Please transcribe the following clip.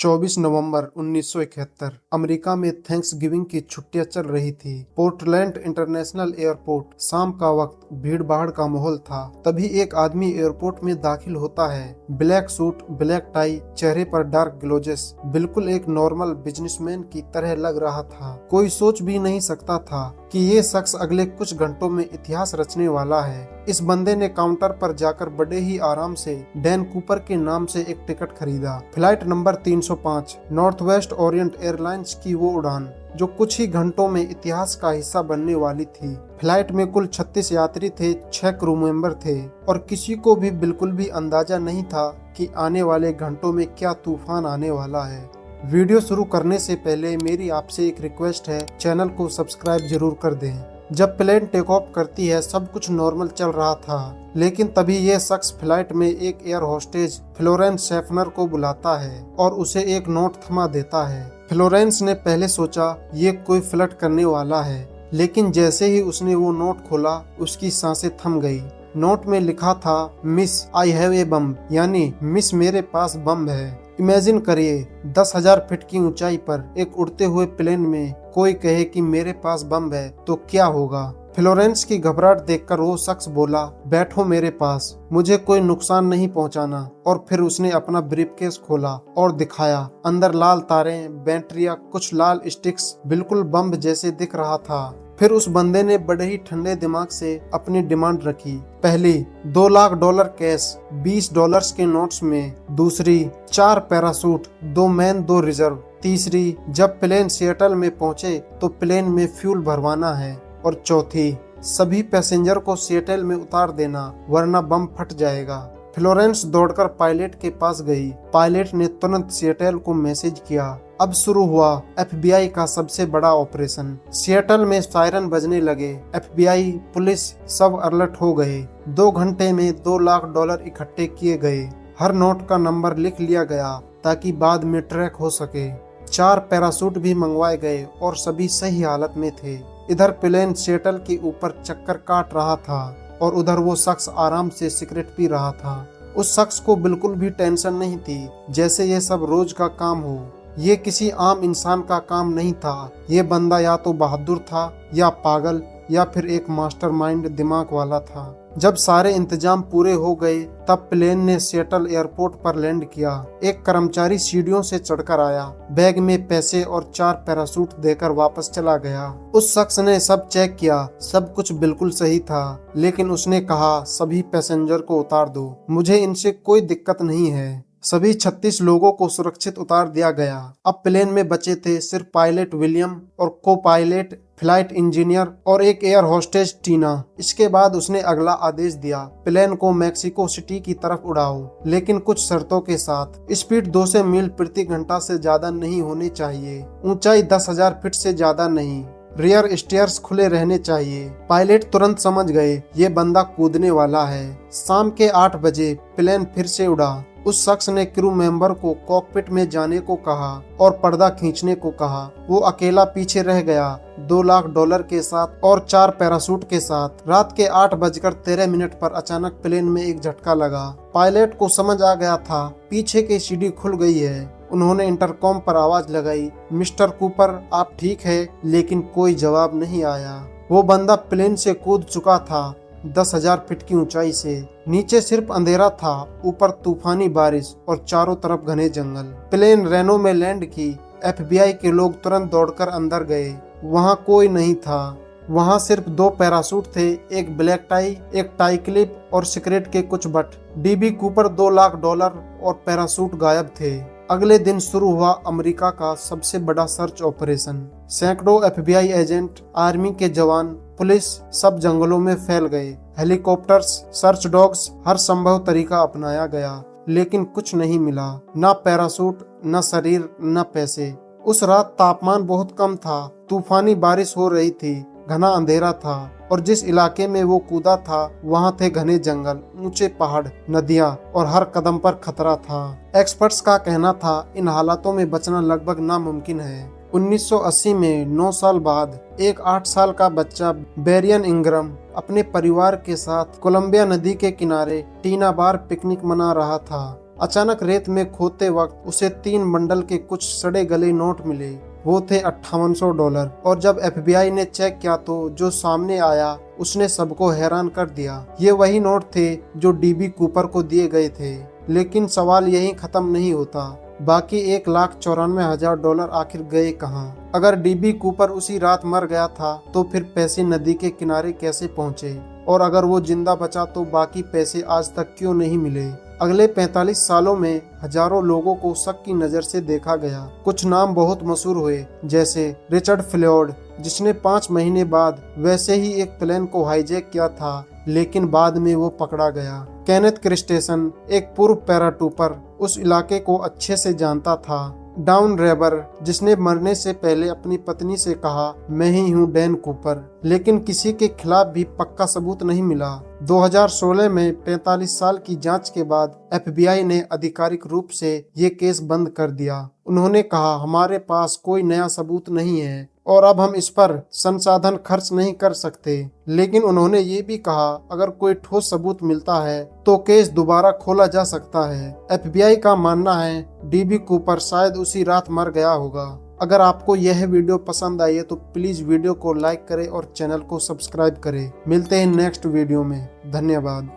24 नवंबर 1971 America में Thanksgiving की छुट्टियां चल रही थी। पोर्टलैंड इंटरनेशनल एयरपोर्ट, शाम का वक्त, भीड़ भाड़ का माहौल था। तभी एक आदमी एयरपोर्ट में दाखिल होता है। ब्लैक सूट, ब्लैक टाई, चेहरे पर डार्क ग्लोजेस, बिल्कुल एक नॉर्मल बिजनेसमैन की तरह लग रहा था। कोई सोच भी नहीं सकता था कि ये शख्स अगले कुछ घंटों में इतिहास रचने वाला है। इस बंदे ने काउंटर पर जाकर बड़े ही आराम से डैन कूपर के नाम से एक टिकट खरीदा। Flight number 305 north west Orient airlines की वो उड़ान जो कुछ ही घंटों में इतिहास का हिस्सा बनने वाली थी। फ्लाइट में कुल 36 यात्री थे, 6 क्रू मेंबर थे और किसी को भी बिल्कुल भी अंदाजा नहीं था कि आने वाले घंटों में क्या तूफान आने वाला है। वीडियो शुरू करने से पहले मेरी आपसे एक रिक्वेस्ट है, चैनल को सब्सक्राइब जरूर कर दें। जब प्लेन टेक ऑफ करती है सब कुछ नॉर्मल चल रहा था, लेकिन तभी यह शख्स फ्लाइट में एक एयर होस्टेज फ्लोरेंस शेफनर को बुलाता है और उसे एक नोट थमा देता है। फ्लोरेंस ने पहले सोचा ये कोई फ्लर्ट करने वाला है, लेकिन जैसे ही उसने वो नोट खोला उसकी सांसें थम गई। नोट में लिखा था, मिस आई हैव ए बम, यानी मिस मेरे पास बम है। इमेजिन करिए 10,000 फीट की ऊंचाई पर एक उड़ते हुए प्लेन में कोई कहे कि मेरे पास बम है तो क्या होगा। फ्लोरेंस की घबराहट देखकर वो शख्स बोला, बैठो मेरे पास, मुझे कोई नुकसान नहीं पहुंचाना। और फिर उसने अपना ब्रीफकेस खोला और दिखाया। अंदर लाल तारें, बैटरियां, कुछ लाल स्टिक्स, बिल्कुल बम जैसे दिख रहा था। फिर उस बंदे ने बड़े ही ठंडे दिमाग से अपनी डिमांड रखी। पहली, $2 लाख कैश $20 के नोट्स में। दूसरी, 4 पैरासूट, 2 मैन 2 रिजर्व। तीसरी, जब प्लेन सिएटल में पहुंचे तो प्लेन में फ्यूल भरवाना है। और चौथी, सभी पैसेंजर को सिएटल में उतार देना वरना बम फट जाएगा। फ्लोरेंस दौड़कर पायलट के पास गई। पायलट ने तुरंत सिएटल को मैसेज किया। अब शुरू हुआ FBI का सबसे बड़ा ऑपरेशन। सिएटल में सायरन बजने लगे। FBI, पुलिस सब अलर्ट हो गए। 2 घंटे में $2 लाख इकट्ठे किए गए। हर नोट का नंबर लिख लिया गया ताकि बाद में ट्रैक हो सके। 4 पैरासूट भी मंगवाए गए और सभी सही हालत में थे। इधर प्लेन सिएटल के ऊपर चक्कर काट रहा था और उधर वो शख्स आराम से सिगरेट पी रहा था। उस शख्स को बिल्कुल भी टेंशन नहीं थी, जैसे ये सब रोज का काम हो। ये किसी आम इंसान का काम नहीं था। ये बंदा या तो बहादुर था या पागल या फिर एक मास्टरमाइंड दिमाग वाला था। जब सारे इंतजाम पूरे हो गए तब प्लेन ने सिएटल एयरपोर्ट पर लैंड किया। एक कर्मचारी सीढ़ियों से चढ़कर आया, बैग में पैसे और 4 पैरासूट देकर वापस चला गया। उस शख्स ने सब चेक किया, सब कुछ बिल्कुल सही था, लेकिन उसने कहा सभी पैसेंजर को उतार दो, मुझे इनसे कोई दिक्कत नहीं है। सभी 36 लोगों को सुरक्षित उतार दिया गया। अब प्लेन में बचे थे सिर्फ पायलट विलियम और को पायलट, फ्लाइट इंजीनियर और एक एयर होस्टेज टीना। इसके बाद उसने अगला आदेश दिया, प्लेन को मैक्सिको सिटी की तरफ उड़ाओ, लेकिन कुछ शर्तों के साथ। स्पीड 200 मील प्रति घंटा से ज्यादा नहीं होनी चाहिए। ऊंचाई 10,000 फीट से ज्यादा नहीं। रियर स्टेयर्स खुले रहने चाहिए। पायलट तुरंत समझ गए ये बंदा कूदने वाला है। शाम के 8 बजे प्लेन फिर से उड़ा। उस शख्स ने क्रू मेंबर को कॉकपिट में जाने को कहा और पर्दा खींचने को कहा। वो अकेला पीछे रह गया, $2 लाख के साथ और 4 पैरासूट के साथ। रात के 8:13 पर अचानक प्लेन में एक झटका लगा। पायलट को समझ आ गया था पीछे की सीढ़ी खुल गई है। उन्होंने इंटरकॉम पर आवाज लगाई, मिस्टर कूपर आप ठीक है? लेकिन कोई जवाब नहीं आया। वो बंदा प्लेन से कूद चुका था 10,000 फीट की ऊंचाई से। नीचे सिर्फ अंधेरा था, ऊपर तूफानी बारिश और चारों तरफ घने जंगल। प्लेन रेनो में लैंड की। FBI के लोग तुरंत दौड़कर अंदर गए। वहाँ कोई नहीं था। वहाँ सिर्फ 2 पैरासूट थे, एक ब्लैक टाई, एक टाई क्लिप और सिगरेट के कुछ बट। DB कूपर $2 लाख और पैरासूट गायब थे। अगले दिन शुरू हुआ अमेरिका का सबसे बड़ा सर्च ऑपरेशन। सैकड़ों FBI एजेंट, आर्मी के जवान, पुलिस सब जंगलों में फैल गए। हेलीकॉप्टर्स, सर्च डॉग्स, हर संभव तरीका अपनाया गया, लेकिन कुछ नहीं मिला। ना पैरासूट, ना शरीर, ना पैसे। उस रात तापमान बहुत कम था, तूफानी बारिश हो रही थी, घना अंधेरा था और जिस इलाके में वो कूदा था वहाँ थे घने जंगल, ऊंचे पहाड़, नदियाँ और हर कदम पर खतरा था। एक्सपर्ट्स का कहना था इन हालातों में बचना लगभग नामुमकिन है। 1980 में 9 साल बाद एक 8 साल का बच्चा बेरियन इंग्रम अपने परिवार के साथ कोलंबिया नदी के किनारे टीना बार पिकनिक मना रहा था। अचानक रेत में खोदते वक्त उसे 3 बंडल के कुछ सड़े गले नोट मिले। वो थे $5800 और जब FBI ने चेक किया तो जो सामने आया उसने सबको हैरान कर दिया। ये वही नोट थे जो DB कूपर को दिए गए थे। लेकिन सवाल यहीं खत्म नहीं होता, बाकी $1,94,000 आखिर गए कहाँ? अगर DB कूपर उसी रात मर गया था तो फिर पैसे नदी के किनारे कैसे पहुँचे? और अगर वो जिंदा बचा तो बाकी पैसे आज तक क्यों नहीं मिले? अगले 45 सालों में हजारों लोगों को शक की नजर से देखा गया। कुछ नाम बहुत मशहूर हुए, जैसे रिचर्ड फ्लॉयड, जिसने 5 महीने बाद वैसे ही एक प्लेन को हाईजैक किया था, लेकिन बाद में वो पकड़ा गया। केनेथ क्रिस्टेसन, एक पूर्व पैराट्रूपर, उस इलाके को अच्छे से जानता था। डाउन रेबर, जिसने मरने से पहले अपनी पत्नी से कहा, मैं ही हूँ डैन कूपर, लेकिन किसी के खिलाफ भी पक्का सबूत नहीं मिला। 2016 में 45 साल की जांच के बाद FBI ने आधिकारिक रूप से ये केस बंद कर दिया। उन्होंने कहा, हमारे पास कोई नया सबूत नहीं है और अब हम इस पर संसाधन खर्च नहीं कर सकते। लेकिन उन्होंने ये भी कहा, अगर कोई ठोस सबूत मिलता है तो केस दोबारा खोला जा सकता है। FBI का मानना है DB कूपर शायद उसी रात मर गया होगा। अगर आपको यह वीडियो पसंद आई है तो प्लीज वीडियो को लाइक करें और चैनल को सब्सक्राइब करें। मिलते हैं नेक्स्ट वीडियो में। धन्यवाद।